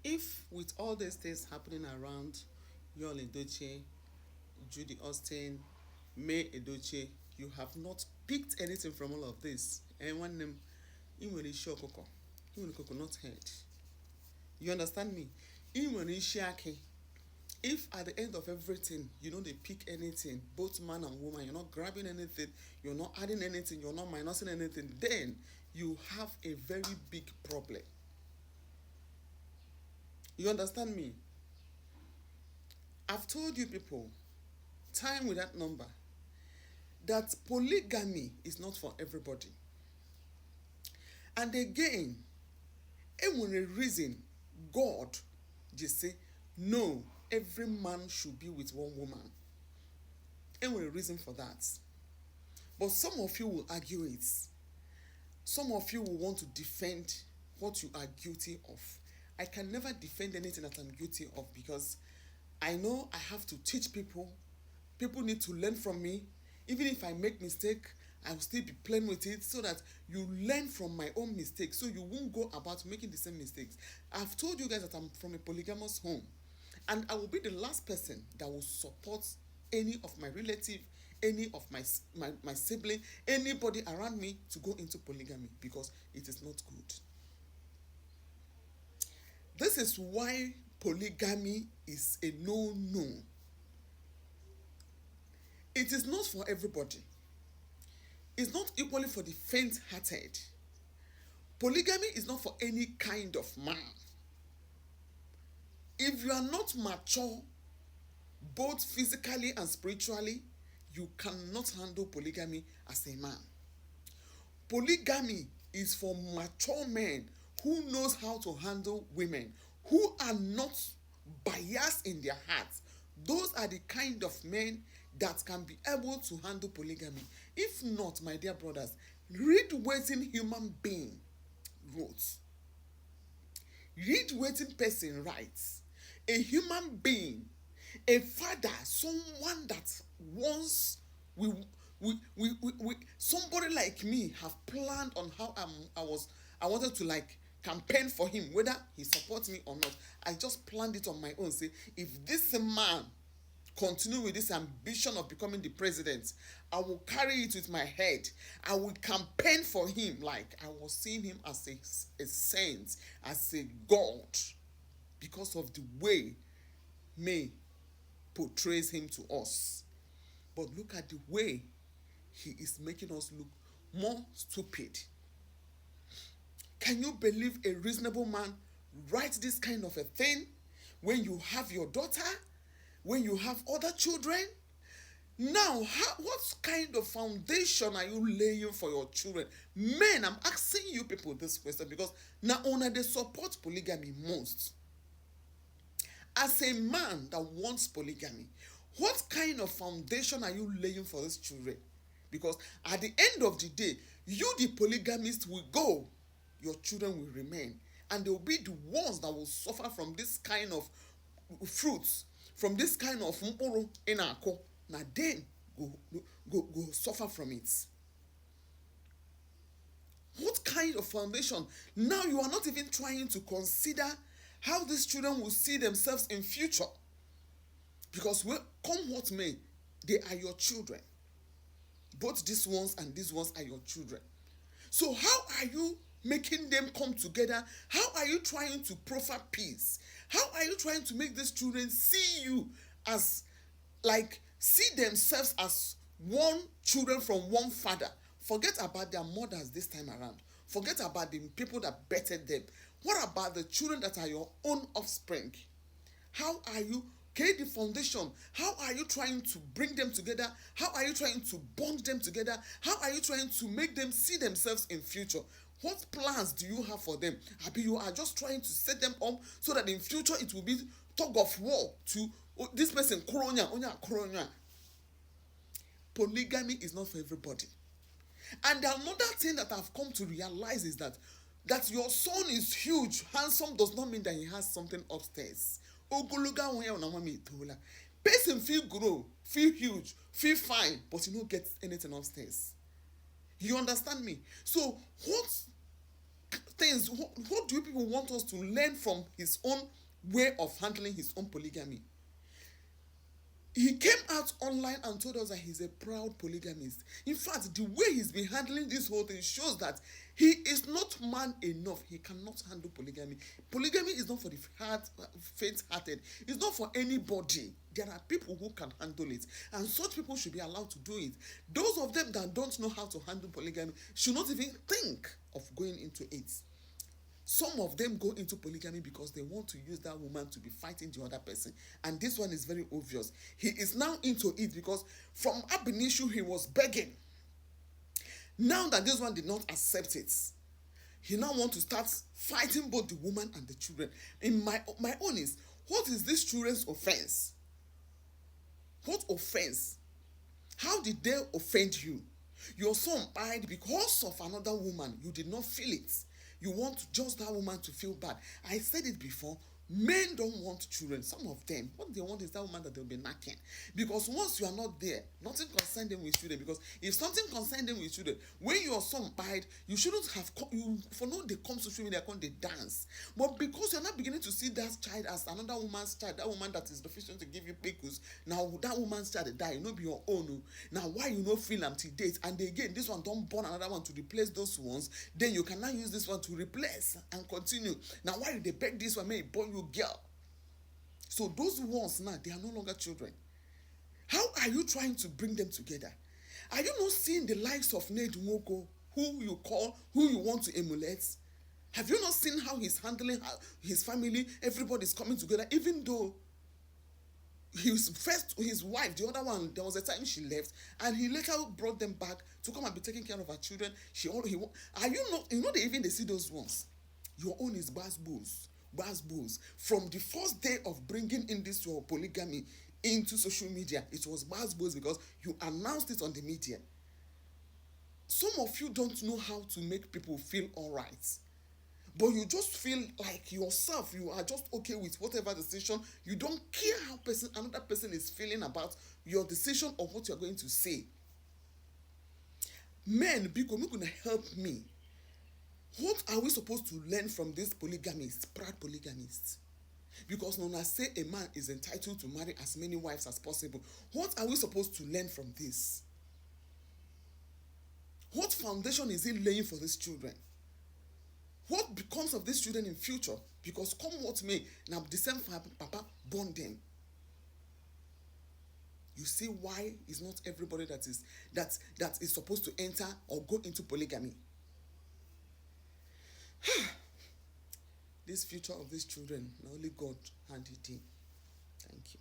If with all these things happening around Yuledochie, Judy Austin, May Edochie, you have not picked anything from all of this, and one name, in when show cocoa, in when coconut head. You understand me? In when shaki. If at the end of everything you know they pick anything, both man and woman, you're not grabbing anything, you're not adding anything, you're not minusing anything, then you have a very big problem. You understand me? I've told you people, time with that number, that polygamy is not for everybody. And again, when a reason God just say, no, every man should be with one woman. And a reason for that. But some of you will argue it. Some of you will want to defend what you are guilty of. I can never defend anything that I'm guilty of because I know I have to teach people. People need to learn from me. Even if I make mistake, I will still be playing with it so that you learn from my own mistakes so you won't go about making the same mistakes. I've told you guys that I'm from a polygamous home, and I will be the last person that will support any of my relative, any of my sibling, anybody around me to go into polygamy because it is not good. This is why polygamy is a no-no. It is not for everybody. It's not equally for the faint-hearted. Polygamy is not for any kind of man. If you are not mature, both physically and spiritually, you cannot handle polygamy as a man. Polygamy is for mature men who knows how to handle women, who are not biased in their hearts. Those are the kind of men that can be able to handle polygamy. If not, my dear brothers, read wetin human being wrote. Read wetin person writes. A human being, a father, someone that wants somebody like me have planned on how I wanted to like campaign for him, whether he supports me or not. I just planned it on my own. Say, if this man continue with this ambition of becoming the president, I will carry it with my head. I will campaign for him like I was seeing him as a saint, as a god, because of the way May portrays him to us. But look at the way he is making us look more stupid. Can you believe a reasonable man writes this kind of a thing when you have your daughter, when you have other children? Now, what kind of foundation are you laying for your children? Men, I'm asking you people this question because now only they support polygamy most. As a man that wants polygamy, what kind of foundation are you laying for these children? Because at the end of the day, you the polygamist will go, your children will remain, and they will be the ones that will suffer from this kind of fruits, from this kind of mkpụrụ ị na-akụ. Now then go suffer from it. What kind of foundation? Now you are not even trying to consider how these children will see themselves in future. Because come what may, they are your children. Both these ones and these ones are your children. So how are you making them come together? How are you trying to proffer peace? How are you trying to make these children see you as, like, see themselves as one children from one father? Forget about their mothers this time around. Forget about the people that bettered them. What about the children that are your own offspring? How are you create the foundation? How are you trying to bring them together? How are you trying to bond them together? How are you trying to make them see themselves in future? What plans do you have for them? Abi, you are just trying to set them up so that in future it will be tug of war to this person, koronya. Polygamy is not for everybody. And another thing that I've come to realize is that your son is huge, handsome, does not mean that he has something upstairs. Person feel grow, feel huge, feel fine, but you don't get anything upstairs. You understand me? So what things, what do you people want us to learn from his own way of handling his own polygamy? He came out online and told us that he's a proud polygamist. In fact, the way he's been handling this whole thing shows that he is not man enough. He cannot handle polygamy. Polygamy is not for the faint-hearted. It's not for anybody. There are people who can handle it, and such people should be allowed to do it. Those of them that don't know how to handle polygamy should not even think of going into it. Some of them go into polygamy because they want to use that woman to be fighting the other person. And this one is very obvious. He is now into it because from ab initio he was begging. Now that this one did not accept it, he now wants to start fighting both the woman and the children. In my own is, what is this children's offense? What offense? How did they offend you? Your son died because of another woman. You did not feel it. You want just that woman to feel bad. I said it before. Men don't want children. Some of them, what they want is that woman that they'll be knacking. Because once you are not there, nothing concerns them with children. Because if something concerns them with children, when your son died, you shouldn't have for no they come to social media, they dance. But because you're not beginning to see that child as another woman's child, that woman that is deficient to give you pickles, now that woman's child die, you know be your own. Now why you no feel am till date? And again, this one don't born another one to replace those ones, then you cannot use this one to replace and continue. Now why did they beg this one, may born you girl? So those ones now, they are no longer children. How are you trying to bring them together? Are you not seeing the likes of Ned Nwoko, who you call, who you want to emulate? Have you not seen how he's handling his family? Everybody's coming together, even though his wife, the other one, there was a time she left, and he later brought them back to come and be taking care of her children. Are you not? You know, they see those ones. Your own is Baz Bulls. From the first day of bringing in this your polygamy into social media, it was Baz Bulls because you announced it on the media. Some of you don't know how to make people feel all right, but you just feel like yourself, you are just okay with whatever decision. You don't care how another person is feeling about your decision or what you're going to say. Men, because you're going to help me. What are we supposed to learn from this polygamists, proud polygamists? Because Nona say a man is entitled to marry as many wives as possible. What are we supposed to learn from this? What foundation is he laying for these children? What becomes of these children in future? Because come what may, now the same papa born them. You see why it's not everybody that is supposed to enter or go into polygamy. This future of these children, only God hand it in. Thank you.